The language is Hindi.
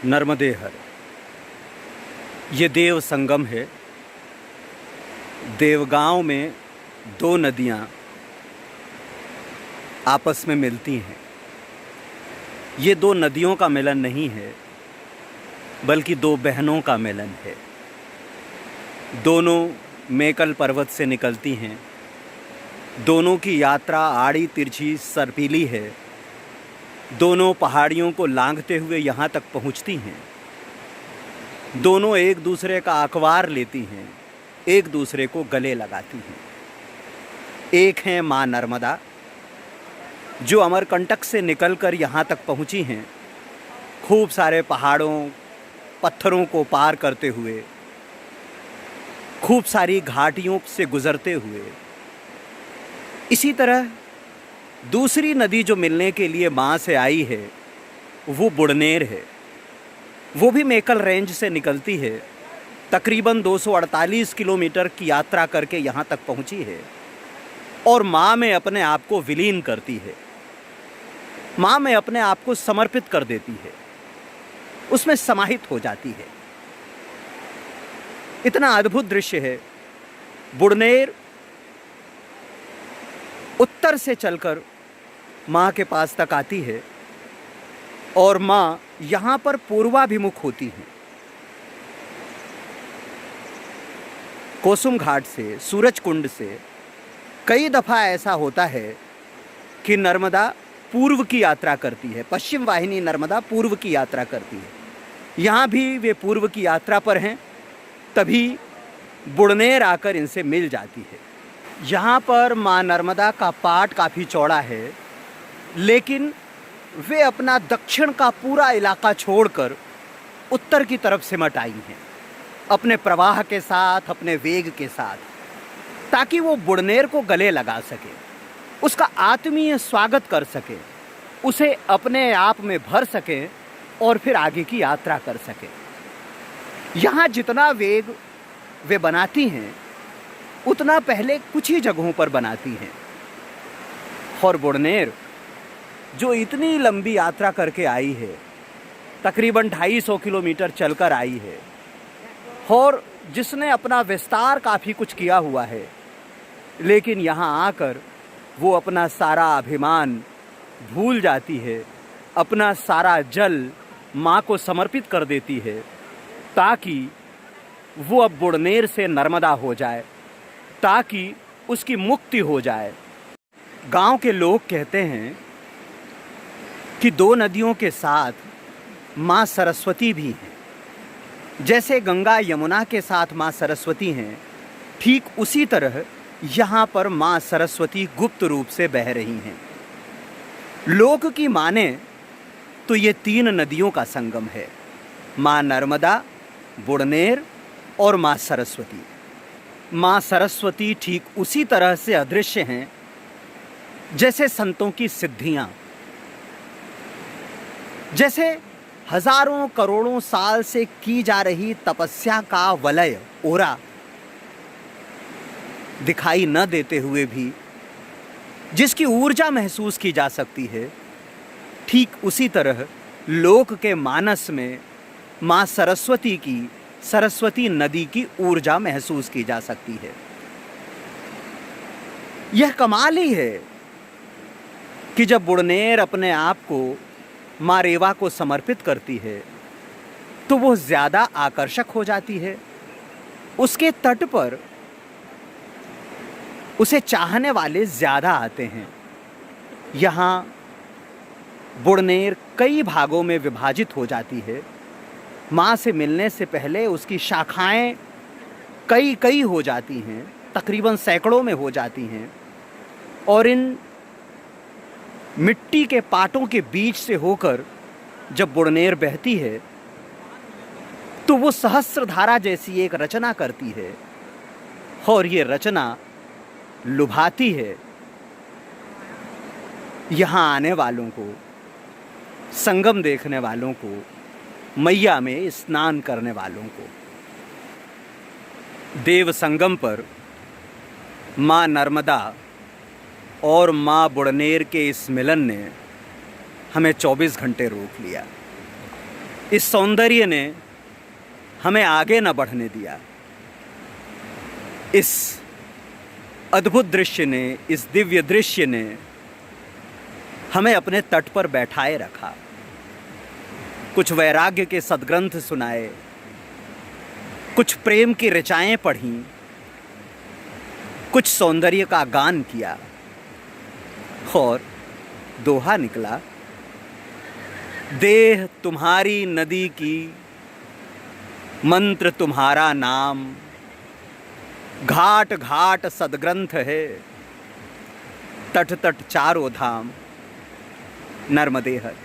नर्मदे हर। ये देव संगम है। देवगांव में दो नदियाँ आपस में मिलती हैं। ये दो नदियों का मिलन नहीं है, बल्कि दो बहनों का मिलन है। दोनों मेकल पर्वत से निकलती हैं। दोनों की यात्रा आड़ी तिरछी सर्पीली है। दोनों पहाड़ियों को लांघते हुए यहाँ तक पहुँचती हैं। दोनों एक दूसरे का अखबार लेती हैं, एक दूसरे को गले लगाती हैं। एक हैं माँ नर्मदा, जो अमरकंटक से निकलकर यहाँ तक पहुँची हैं, खूब सारे पहाड़ों पत्थरों को पार करते हुए, खूब सारी घाटियों से गुज़रते हुए। इसी तरह दूसरी नदी जो मिलने के लिए माँ से आई है, वो बुड़नेर है। वो भी मेकल रेंज से निकलती है। तकरीबन 248 किलोमीटर की यात्रा करके यहाँ तक पहुँची है और माँ में अपने आप को विलीन करती है। माँ में अपने आप को समर्पित कर देती है, उसमें समाहित हो जाती है। इतना अद्भुत दृश्य है। बुड़नेर उत्तर से चलकर माँ के पास तक आती है और माँ यहाँ पर पूर्वाभिमुख होती है। कोसुम घाट से, सूरज कुंड से कई दफ़ा ऐसा होता है कि नर्मदा पूर्व की यात्रा करती है। पश्चिम वाहिनी नर्मदा पूर्व की यात्रा करती है। यहाँ भी वे पूर्व की यात्रा पर हैं, तभी बुड़नेर आकर इनसे मिल जाती है। यहाँ पर माँ नर्मदा का पाट काफ़ी चौड़ा है, लेकिन वे अपना दक्षिण का पूरा इलाका छोड़कर उत्तर की तरफ सिमट आई हैं, अपने प्रवाह के साथ, अपने वेग के साथ, ताकि वो बुड़नेर को गले लगा सके, उसका आत्मीय स्वागत कर सके, उसे अपने आप में भर सके और फिर आगे की यात्रा कर सके। यहाँ जितना वेग वे बनाती हैं, उतना पहले कुछ ही जगहों पर बनाती हैं। और बुड़नेर जो इतनी लंबी यात्रा करके आई है, तकरीबन 250 किलोमीटर चलकर आई है, और जिसने अपना विस्तार काफ़ी कुछ किया हुआ है, लेकिन यहाँ आकर वो अपना सारा अभिमान भूल जाती है, अपना सारा जल माँ को समर्पित कर देती है, ताकि वो अब बुड़नेर से नर्मदा हो जाए, ताकि उसकी मुक्ति हो जाए। गांव के लोग कहते हैं कि दो नदियों के साथ माँ सरस्वती भी हैं। जैसे गंगा यमुना के साथ माँ सरस्वती हैं, ठीक उसी तरह यहाँ पर माँ सरस्वती गुप्त रूप से बह रही हैं। लोक की माने तो ये 3 नदियों का संगम है, माँ नर्मदा, बुड़नेर और माँ सरस्वती। माँ सरस्वती ठीक उसी तरह से अदृश्य हैं जैसे संतों की सिद्धियाँ, जैसे हजारों करोड़ों साल से की जा रही तपस्या का वलय, ओरा दिखाई न देते हुए भी जिसकी ऊर्जा महसूस की जा सकती है, ठीक उसी तरह लोक के मानस में माँ सरस्वती की, सरस्वती नदी की ऊर्जा महसूस की जा सकती है। यह कमाल ही है कि जब बुड़नेर अपने आप को माँ रेवा को समर्पित करती है, तो वो ज़्यादा आकर्षक हो जाती है। उसके तट पर उसे चाहने वाले ज़्यादा आते हैं। यहाँ बुड़नेर कई भागों में विभाजित हो जाती है। माँ से मिलने से पहले उसकी शाखाएं कई हो जाती हैं, तकरीबन सैकड़ों में हो जाती हैं, और इन मिट्टी के पाटों के बीच से होकर जब बुड़नेर बहती है, तो वो सहस्त्रधारा जैसी एक रचना करती है, और ये रचना लुभाती है यहाँ आने वालों को, संगम देखने वालों को, मैया में स्नान करने वालों को। देव संगम पर माँ नर्मदा और माँ बुड़नेर के इस मिलन ने हमें 24 घंटे रोक लिया। इस सौंदर्य ने हमें आगे न बढ़ने दिया। इस अद्भुत दृश्य ने, इस दिव्य दृश्य ने हमें अपने तट पर बैठाए रखा। कुछ वैराग्य के सद्ग्रंथ सुनाए, कुछ प्रेम की ऋचाएं पढ़ीं, कुछ सौंदर्य का गान किया और दोहा निकला, देह तुम्हारी नदी की, मंत्र तुम्हारा नाम, घाट घाट सद्ग्रंथ है, तट तट चारों धाम, नर्मदे हर।